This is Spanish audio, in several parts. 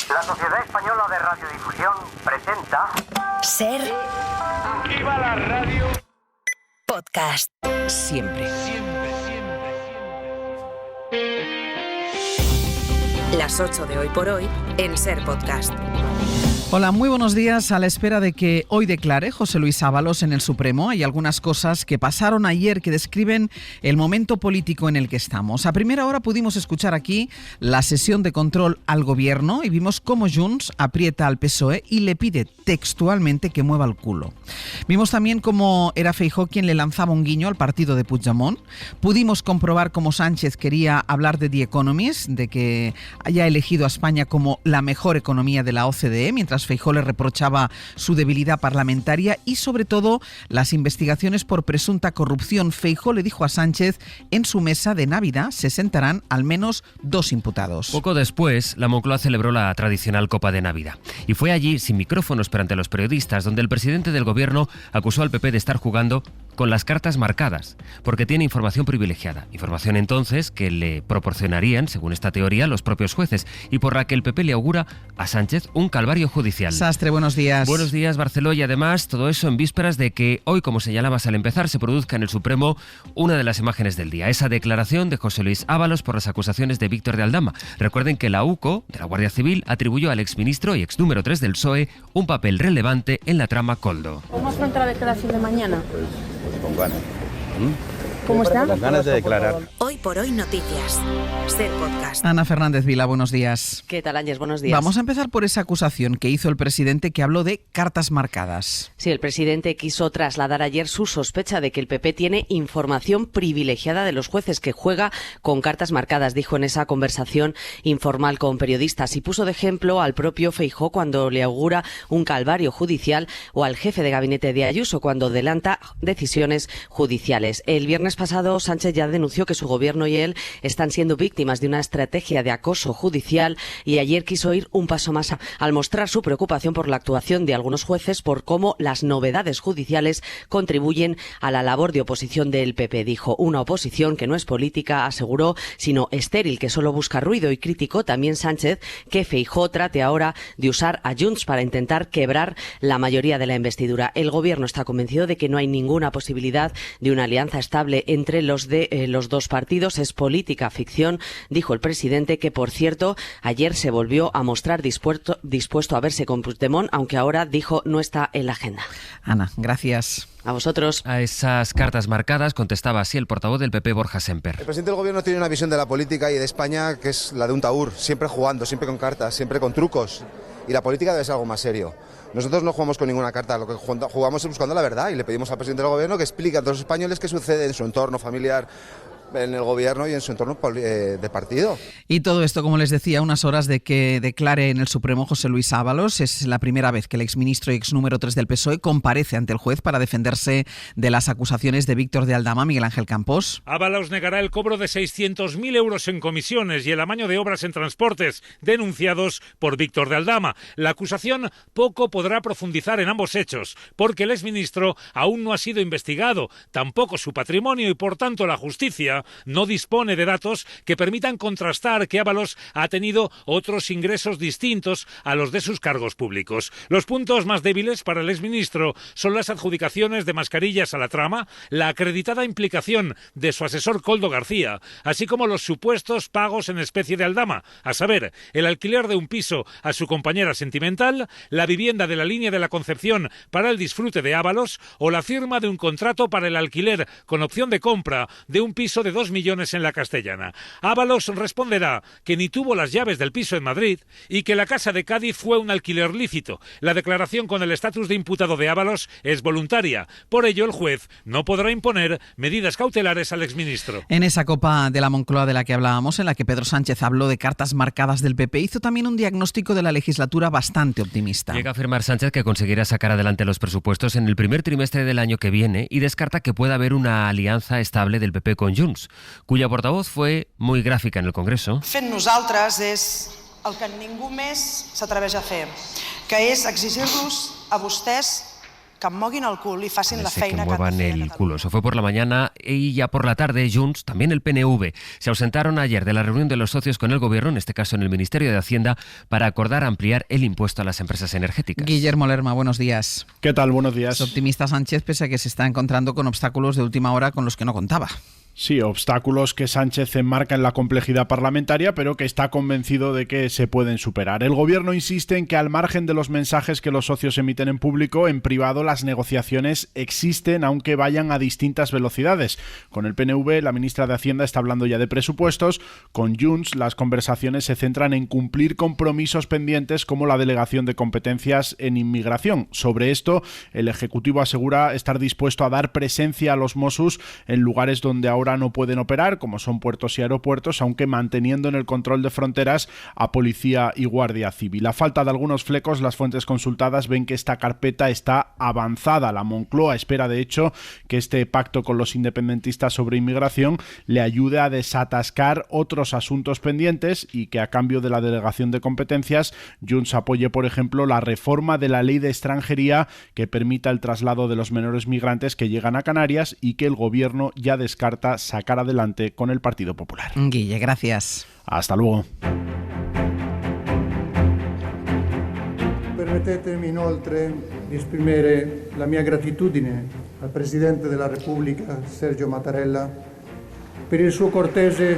La Sociedad Española de Radiodifusión presenta... Ser. Aquí va la radio. Podcast. Siempre. Las 8 de hoy por hoy en Ser Podcast. Hola, muy buenos días. A la espera de que hoy declare José Luis Ábalos en el Supremo, hay algunas cosas que pasaron ayer que describen el momento político en el que estamos. A primera hora pudimos escuchar aquí la sesión de control al gobierno y vimos cómo Junts aprieta al PSOE y le pide textualmente que mueva el culo. Vimos también cómo era Feijóo quien le lanzaba un guiño al partido de Puigdemont. Pudimos comprobar cómo Sánchez quería hablar de The Economist, de que haya elegido a España como la mejor economía de la OCDE, mientras Feijóo le reprochaba su debilidad parlamentaria y, sobre todo, las investigaciones por presunta corrupción. Feijóo le dijo a Sánchez: en su mesa de Navidad se sentarán al menos 2 imputados. Poco después, la Moncloa celebró la tradicional Copa de Navidad. Y fue allí, sin micrófonos, pero ante los periodistas, donde el presidente del gobierno acusó al PP de estar jugando con las cartas marcadas, porque tiene información privilegiada. Información entonces que le proporcionarían, según esta teoría, los propios jueces, y por la que el PP le augura a Sánchez un calvario judicial. Sastre, buenos días. Buenos días, Barceló, y además todo eso en vísperas de que hoy, como señalabas al empezar, se produzca en el Supremo una de las imágenes del día, esa declaración de José Luis Ábalos por las acusaciones de Víctor de Aldama. Recuerden que la UCO, de la Guardia Civil, atribuyó al exministro y ex número 3 del PSOE un papel relevante en la trama Koldo. ¿Cómo afronta la declaración de mañana? Pues con ganas. ¿Cómo está? Con ganas de declarar. Hoy por hoy noticias. Ser Podcast. Ana Fernández Vila, buenos días. ¿Qué tal, Ángel? Buenos días. Vamos a empezar por esa acusación que hizo el presidente, que habló de cartas marcadas. Sí, el presidente quiso trasladar ayer su sospecha de que el PP tiene información privilegiada de los jueces, que juega con cartas marcadas, dijo en esa conversación informal con periodistas, y puso de ejemplo al propio Feijóo cuando le augura un calvario judicial, o al jefe de gabinete de Ayuso cuando adelanta decisiones judiciales. El viernes pasado, Sánchez ya denunció que su gobierno y él están siendo víctimas de una estrategia de acoso judicial, y ayer quiso ir un paso más al mostrar su preocupación por la actuación de algunos jueces, por cómo las novedades judiciales contribuyen a la labor de oposición del PP. Dijo: una oposición que no es política, aseguró, sino estéril, que solo busca ruido, y criticó también Sánchez que Feijóo trate ahora de usar a Junts para intentar quebrar la mayoría de la investidura. El gobierno está convencido de que no hay ninguna posibilidad de una alianza estable entre los dos partidos. Es política ficción, dijo el presidente, que por cierto ayer se volvió a mostrar dispuesto a verse con Puigdemont, aunque ahora, dijo, no está en la agenda. Ana, gracias. A vosotros. A esas cartas marcadas contestaba así el portavoz del PP, Borja Semper. El presidente del gobierno tiene una visión de la política y de España que es la de un taur, siempre jugando, siempre con cartas, siempre con trucos. Y la política debe ser algo más serio. Nosotros no jugamos con ninguna carta, lo que jugamos es buscando la verdad, y le pedimos al presidente del gobierno que explique a todos los españoles qué sucede en su entorno familiar, en el gobierno y en su entorno de partido. Y todo esto, como les decía, unas horas de que declare en el Supremo José Luis Ábalos. Es la primera vez que el exministro y ex número 3 del PSOE comparece ante el juez para defenderse de las acusaciones de Víctor de Aldama. Miguel Ángel Campos. Ábalos negará el cobro de 600.000 euros en comisiones y el amaño de obras en transportes denunciados por Víctor de Aldama. La acusación poco podrá profundizar en ambos hechos, porque el exministro aún no ha sido investigado, tampoco su patrimonio, y por tanto la justicia no dispone de datos que permitan contrastar que Ábalos ha tenido otros ingresos distintos a los de sus cargos públicos. Los puntos más débiles para el exministro son las adjudicaciones de mascarillas a la trama, la acreditada implicación de su asesor Koldo García, así como los supuestos pagos en especie de Aldama, a saber, el alquiler de un piso a su compañera sentimental, la vivienda de la línea de la Concepción para el disfrute de Ábalos, o la firma de un contrato para el alquiler con opción de compra de un piso de 2 millones en la Castellana. Ábalos responderá que ni tuvo las llaves del piso en Madrid y que la casa de Cádiz fue un alquiler lícito. La declaración con el estatus de imputado de Ábalos es voluntaria. Por ello, el juez no podrá imponer medidas cautelares al exministro. En esa Copa de la Moncloa de la que hablábamos, en la que Pedro Sánchez habló de cartas marcadas del PP, hizo también un diagnóstico de la legislatura bastante optimista. Llega a afirmar Sánchez que conseguirá sacar adelante los presupuestos en el primer trimestre del año que viene, y descarta que pueda haber una alianza estable del PP con Junts, cuya portavoz fue muy gráfica en el Congreso. Fent nosaltres és el que ningú més s'atreveix a fer, que és exigir-los a vostès que que moguin el cul i facin la feina que muevan el culo. Eso fue por la mañana y ya por la tarde Junts, también el PNV, se ausentaron ayer de la reunión de los socios con el Gobierno, en este caso en el Ministerio de Hacienda, para acordar ampliar el impuesto a las empresas energéticas. Guillermo Lerma, buenos días. ¿Qué tal? Buenos días. Es optimista Sánchez pese a que se está encontrando con obstáculos de última hora con los que no contaba. Sí, obstáculos que Sánchez enmarca en la complejidad parlamentaria, pero que está convencido de que se pueden superar. El Gobierno insiste en que al margen de los mensajes que los socios emiten en público, en privado las negociaciones existen, aunque vayan a distintas velocidades. Con el PNV, la ministra de Hacienda está hablando ya de presupuestos. Con Junts, las conversaciones se centran en cumplir compromisos pendientes como la delegación de competencias en inmigración. Sobre esto, el Ejecutivo asegura estar dispuesto a dar presencia a los Mossos en lugares donde ahora no pueden operar, como son puertos y aeropuertos, aunque manteniendo en el control de fronteras a Policía y Guardia Civil. A falta de algunos flecos, las fuentes consultadas ven que esta carpeta está avanzada. La Moncloa espera, de hecho, que este pacto con los independentistas sobre inmigración le ayude a desatascar otros asuntos pendientes y que a cambio de la delegación de competencias, Junts apoye, por ejemplo, la reforma de la ley de extranjería que permita el traslado de los menores migrantes que llegan a Canarias y que el Gobierno ya descarta sacar adelante con el Partido Popular. Guille, gracias. Hasta luego. Permettetemi inoltre di esprimere la mia gratitudine al Presidente della Repubblica, Sergio Mattarella, per il suo cortese.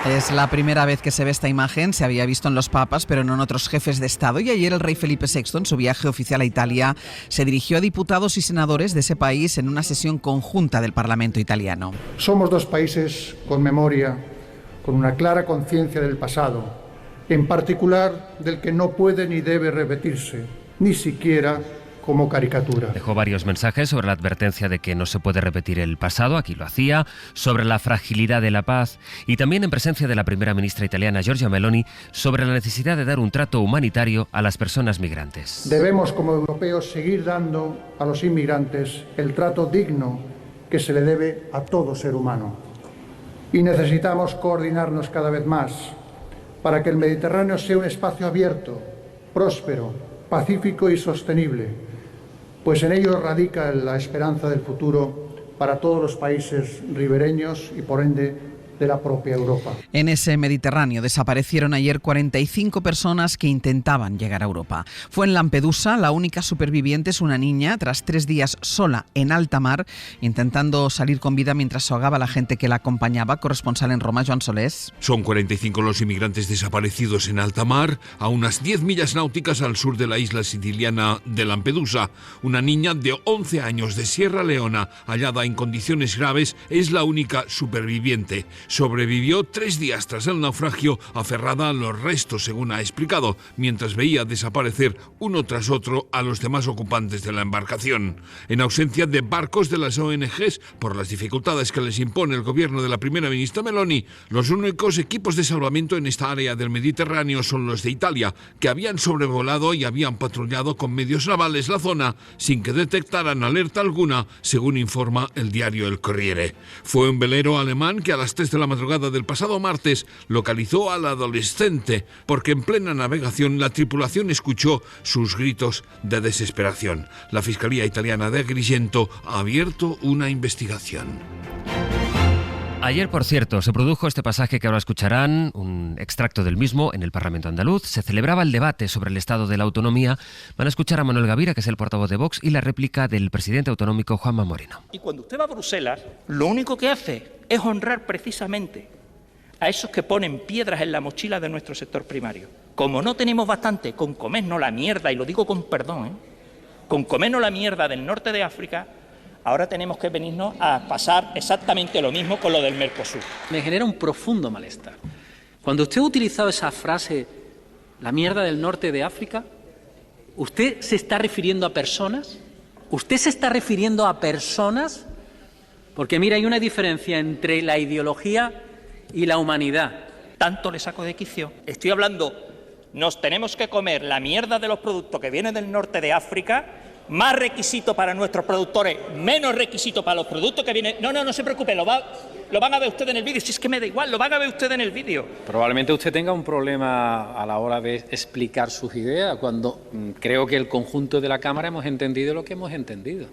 Es la primera vez que se ve esta imagen, se había visto en los papas, pero no en otros jefes de Estado. Y ayer el rey Felipe VI, en su viaje oficial a Italia, se dirigió a diputados y senadores de ese país en una sesión conjunta del Parlamento italiano. Somos dos países con memoria, con una clara conciencia del pasado, en particular del que no puede ni debe repetirse, ni siquiera como caricatura. Dejó varios mensajes sobre la advertencia de que no se puede repetir el pasado, aquí lo hacía, sobre la fragilidad de la paz y también en presencia de la primera ministra italiana Giorgia Meloni sobre la necesidad de dar un trato humanitario a las personas migrantes. Debemos como europeos seguir dando a los inmigrantes el trato digno que se le debe a todo ser humano. Y necesitamos coordinarnos cada vez más para que el Mediterráneo sea un espacio abierto, próspero, pacífico y sostenible, pues en ello radica la esperanza del futuro para todos los países ribereños y por ende de la propia Europa. En ese Mediterráneo desaparecieron ayer 45 personas que intentaban llegar a Europa. Fue en Lampedusa, la única superviviente es una niña, tras 3 días sola en alta mar, intentando salir con vida mientras se ahogaba la gente que la acompañaba. Corresponsal en Roma, Joan Solés. Son 45 los inmigrantes desaparecidos en alta mar, a unas 10 millas náuticas al sur de la isla siciliana de Lampedusa. Una niña de 11 años de Sierra Leona, hallada en condiciones graves, es la única superviviente. Sobrevivió 3 días tras el naufragio, aferrada a los restos, según ha explicado, mientras veía desaparecer uno tras otro a los demás ocupantes de la embarcación. En ausencia de barcos de las ONGs, por las dificultades que les impone el gobierno de la primera ministra Meloni, los únicos equipos de salvamento en esta área del Mediterráneo son los de Italia, que habían sobrevolado y habían patrullado con medios navales la zona sin que detectaran alerta alguna, según informa el diario El Corriere. Fue un velero alemán que a las 3 de la madrugada del pasado martes localizó al adolescente, porque en plena navegación la tripulación escuchó sus gritos de desesperación. La Fiscalía Italiana de Agrigento ha abierto una investigación. Ayer, por cierto, se produjo este pasaje que ahora escucharán, un extracto del mismo, en el Parlamento andaluz. Se celebraba el debate sobre el estado de la autonomía. Van a escuchar a Manuel Gavira, que es el portavoz de Vox, y la réplica del presidente autonómico Juanma Moreno. Y cuando usted va a Bruselas, lo único que hace es honrar precisamente a esos que ponen piedras en la mochila de nuestro sector primario. Como no tenemos bastante con comernos la mierda, y lo digo con perdón, con comernos la mierda del norte de África, ahora tenemos que venirnos a pasar exactamente lo mismo con lo del Mercosur. Me genera un profundo malestar. Cuando usted ha utilizado esa frase, la mierda del norte de África, ¿usted se está refiriendo a personas? ¿Usted se está refiriendo a personas? Porque mira, hay una diferencia entre la ideología y la humanidad. Tanto le saco de quicio. Estoy hablando, nos tenemos que comer la mierda de los productos que vienen del norte de África, más requisitos para nuestros productores, menos requisitos para los productos que vienen. No se preocupe, lo van a ver ustedes en el vídeo. Si es que me da igual, lo van a ver ustedes en el vídeo. Probablemente usted tenga un problema a la hora de explicar sus ideas, cuando creo que el conjunto de la Cámara hemos entendido lo que hemos entendido.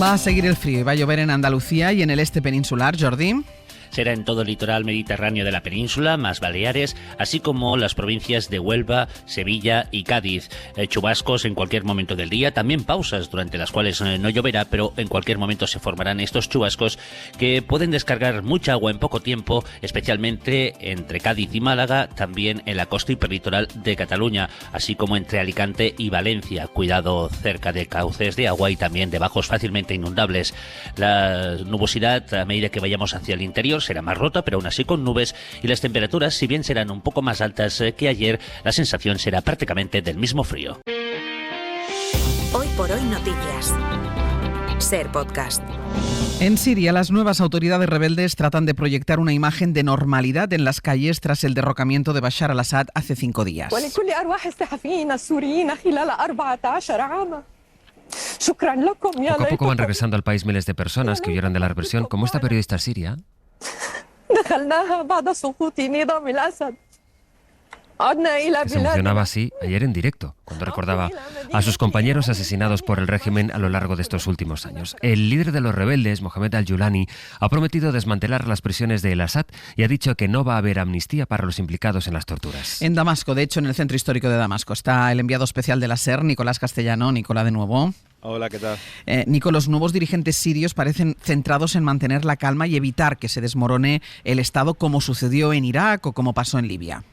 Va a seguir el frío y va a llover en Andalucía y en el este peninsular, Jordi. Será en todo el litoral mediterráneo de la península, más Baleares, así como las provincias de Huelva, Sevilla y Cádiz. Chubascos en cualquier momento del día, también pausas durante las cuales no lloverá, pero en cualquier momento se formarán estos chubascos que pueden descargar mucha agua en poco tiempo, especialmente entre Cádiz y Málaga, también en la costa hiperlitoral de Cataluña, así como entre Alicante y Valencia. Cuidado cerca de cauces de agua y también de bajos fácilmente inundables. La nubosidad, a medida que vayamos hacia el interior, será más rota, pero aún así con nubes, y las temperaturas, si bien serán un poco más altas que ayer, la sensación será prácticamente del mismo frío. Hoy por hoy noticias. Ser Podcast. En Siria, las nuevas autoridades rebeldes tratan de proyectar una imagen de normalidad en las calles tras el derrocamiento de Bashar al-Assad hace 5 días. Poco a poco van regresando al país miles de personas que huyeron de la represión, como esta periodista siria. Que se emocionaba así ayer en directo, cuando recordaba a sus compañeros asesinados por el régimen a lo largo de estos últimos años. El líder de los rebeldes, Mohamed al-Julani, ha prometido desmantelar las prisiones de el-Assad y ha dicho que no va a haber amnistía para los implicados en las torturas. En Damasco, de hecho, en el centro histórico de Damasco, está el enviado especial de la SER, Nicolás Castellano. Nicolás, de nuevo. Hola, ¿qué tal? Nico, los nuevos dirigentes sirios parecen centrados en mantener la calma y evitar que se desmorone el Estado, como sucedió en Irak o como pasó en Libia.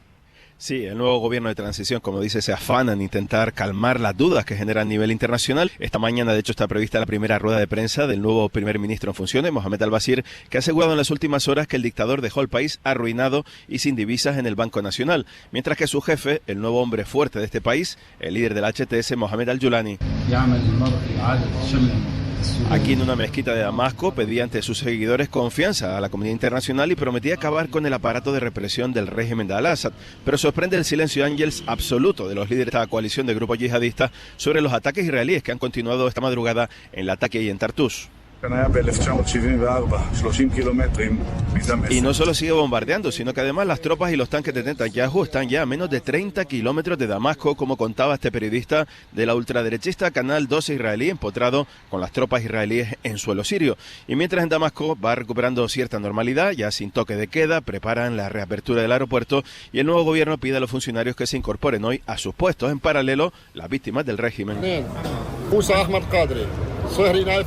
Sí, el nuevo gobierno de transición, como dice, se afana en intentar calmar las dudas que genera a nivel internacional. Esta mañana, de hecho, está prevista la primera rueda de prensa del nuevo primer ministro en funciones, Mohamed al-Bashir, que ha asegurado en las últimas horas que el dictador dejó el país arruinado y sin divisas en el Banco Nacional, mientras que su jefe, el nuevo hombre fuerte de este país, el líder del HTS, Mohamed al-Julani, aquí en una mezquita de Damasco, pedía ante sus seguidores confianza a la comunidad internacional y prometía acabar con el aparato de represión del régimen de al-Assad. Pero sorprende el silencio Ángels absoluto de los líderes de esta coalición de grupos yihadistas sobre los ataques israelíes que han continuado esta madrugada en Latakia y en Tartus. Y no solo sigue bombardeando, sino que además las tropas y los tanques de Netanyahu están ya a menos de 30 kilómetros de Damasco, como contaba este periodista de la ultraderechista Canal 12 israelí, empotrado con las tropas israelíes en suelo sirio. Y mientras en Damasco va recuperando cierta normalidad, ya sin toque de queda, preparan la reapertura del aeropuerto y el nuevo gobierno pide a los funcionarios que se incorporen hoy a sus puestos. En paralelo, las víctimas del régimen.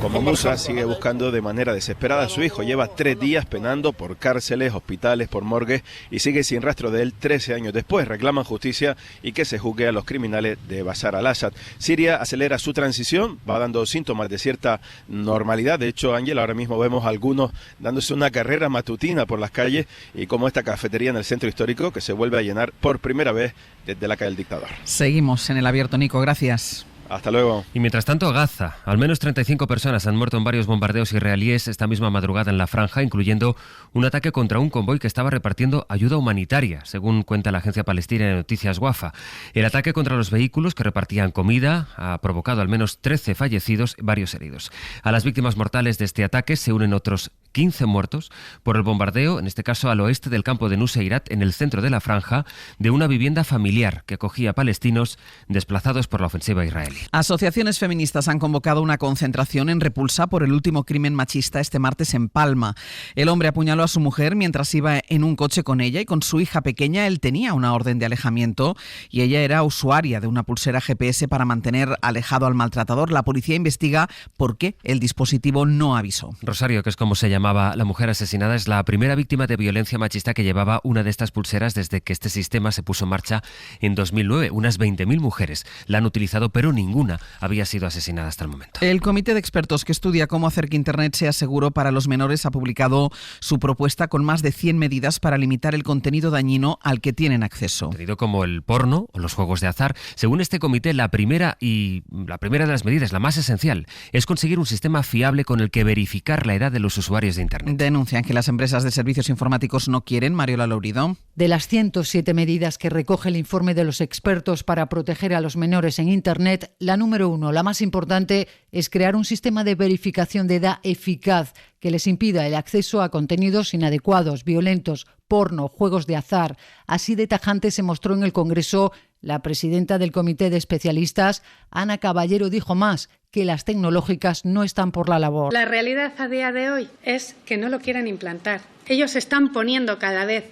Como Musa sigue buscando de manera desesperada a su hijo, lleva 3 días penando por cárceles, hospitales, por morgues y sigue sin rastro de él 13 años después. Reclaman justicia y que se juzgue a los criminales de Bashar al-Assad. Siria acelera su transición, va dando síntomas de cierta normalidad. De hecho, Ángel, ahora mismo vemos a algunos dándose una carrera matutina por las calles y como esta cafetería en el centro histórico que se vuelve a llenar por primera vez desde la calle del dictador. Seguimos en el abierto, Nico, gracias. Hasta luego. Y mientras tanto, Gaza. Al menos 35 personas han muerto en varios bombardeos israelíes esta misma madrugada en la franja, incluyendo un ataque contra un convoy que estaba repartiendo ayuda humanitaria, según cuenta la agencia palestina de noticias Wafa. El ataque contra los vehículos que repartían comida ha provocado al menos 13 fallecidos y varios heridos. A las víctimas mortales de este ataque se unen otros 15 muertos por el bombardeo, en este caso al oeste del campo de Nuseirat, en el centro de la franja, de una vivienda familiar que acogía a palestinos desplazados por la ofensiva israelí. Asociaciones feministas han convocado una concentración en repulsa por el último crimen machista este martes en Palma. El hombre apuñaló a su mujer mientras iba en un coche con ella y con su hija pequeña. Él tenía una orden de alejamiento y ella era usuaria de una pulsera GPS para mantener alejado al maltratador. La policía investiga por qué el dispositivo no avisó. Rosario, que es como se llamaba la mujer asesinada, es la primera víctima de violencia machista que llevaba una de estas pulseras desde que este sistema se puso en marcha en 2009. Unas 20.000 mujeres la han utilizado, pero ninguna había sido asesinada hasta el momento. El comité de expertos que estudia cómo hacer que Internet sea seguro para los menores ha publicado su propuesta con más de 100 medidas para limitar el contenido dañino al que tienen acceso. Contenido como el porno o los juegos de azar. Según este comité, la primera de las medidas, la más esencial, es conseguir un sistema fiable con el que verificar la edad de los usuarios usuarios de Internet. Denuncian que las empresas de servicios informáticos no quieren, Mariola Lourido. De las 107 medidas que recoge el informe de los expertos para proteger a los menores en Internet, la número 1, la más importante, es crear un sistema de verificación de edad eficaz que les impida el acceso a contenidos inadecuados, violentos, porno, juegos de azar. Así de tajante se mostró en el Congreso la presidenta del Comité de Especialistas, Ana Caballero, dijo más, que las tecnológicas no están por la labor. La realidad a día de hoy es que no lo quieren implantar. Ellos están poniendo cada vez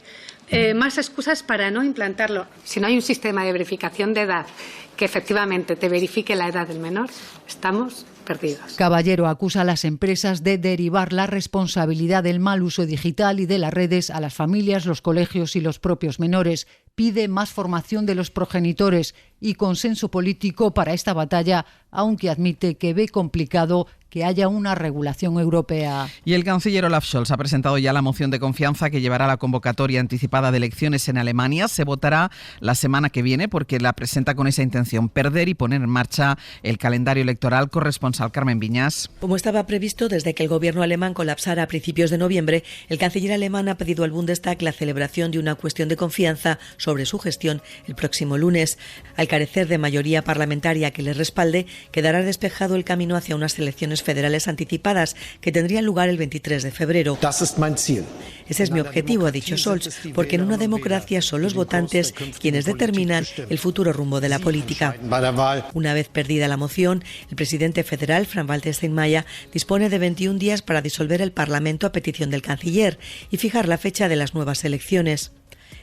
más excusas para no implantarlo. Si no hay un sistema de verificación de edad que efectivamente te verifique la edad del menor, estamos perdidos. Caballero acusa a las empresas de derivar la responsabilidad del mal uso digital y de las redes a las familias, los colegios y los propios menores. Pide más formación de los progenitores y consenso político para esta batalla, aunque admite que ve complicado que haya una regulación europea. Y el canciller Olaf Scholz ha presentado ya la moción de confianza que llevará a la convocatoria anticipada de elecciones en Alemania. Se votará la semana que viene porque la presenta con esa intención, perder y poner en marcha el calendario electoral. Corresponsal Carmen Viñas. Como estaba previsto desde que el gobierno alemán colapsara a principios de noviembre, el canciller alemán ha pedido al Bundestag la celebración de una cuestión de confianza sobre su gestión el próximo lunes. Al carecer de mayoría parlamentaria que le respalde, quedará despejado el camino hacia unas elecciones federales anticipadas que tendrían lugar el 23 de febrero. Ese es mi objetivo, ha dicho Scholz, porque en una democracia son los votantes quienes determinan el futuro rumbo de la política. Una vez perdida la moción, el presidente federal, Frank-Walter Steinmeier, dispone de 21 días para disolver el Parlamento a petición del canciller y fijar la fecha de las nuevas elecciones.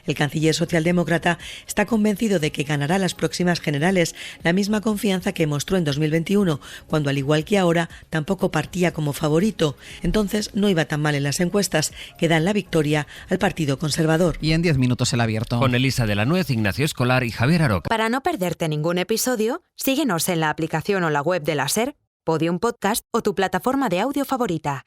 El canciller socialdemócrata está convencido de que ganará las próximas generales, la misma confianza que mostró en 2021, cuando al igual que ahora tampoco partía como favorito. Entonces no iba tan mal en las encuestas, que dan la victoria al Partido Conservador. Y en 10 minutos el abierto. Con Elisa de la Nuez, Ignacio Escolar y Javier Aroca. Para no perderte ningún episodio, síguenos en la aplicación o la web de la SER, Podium Podcast o tu plataforma de audio favorita.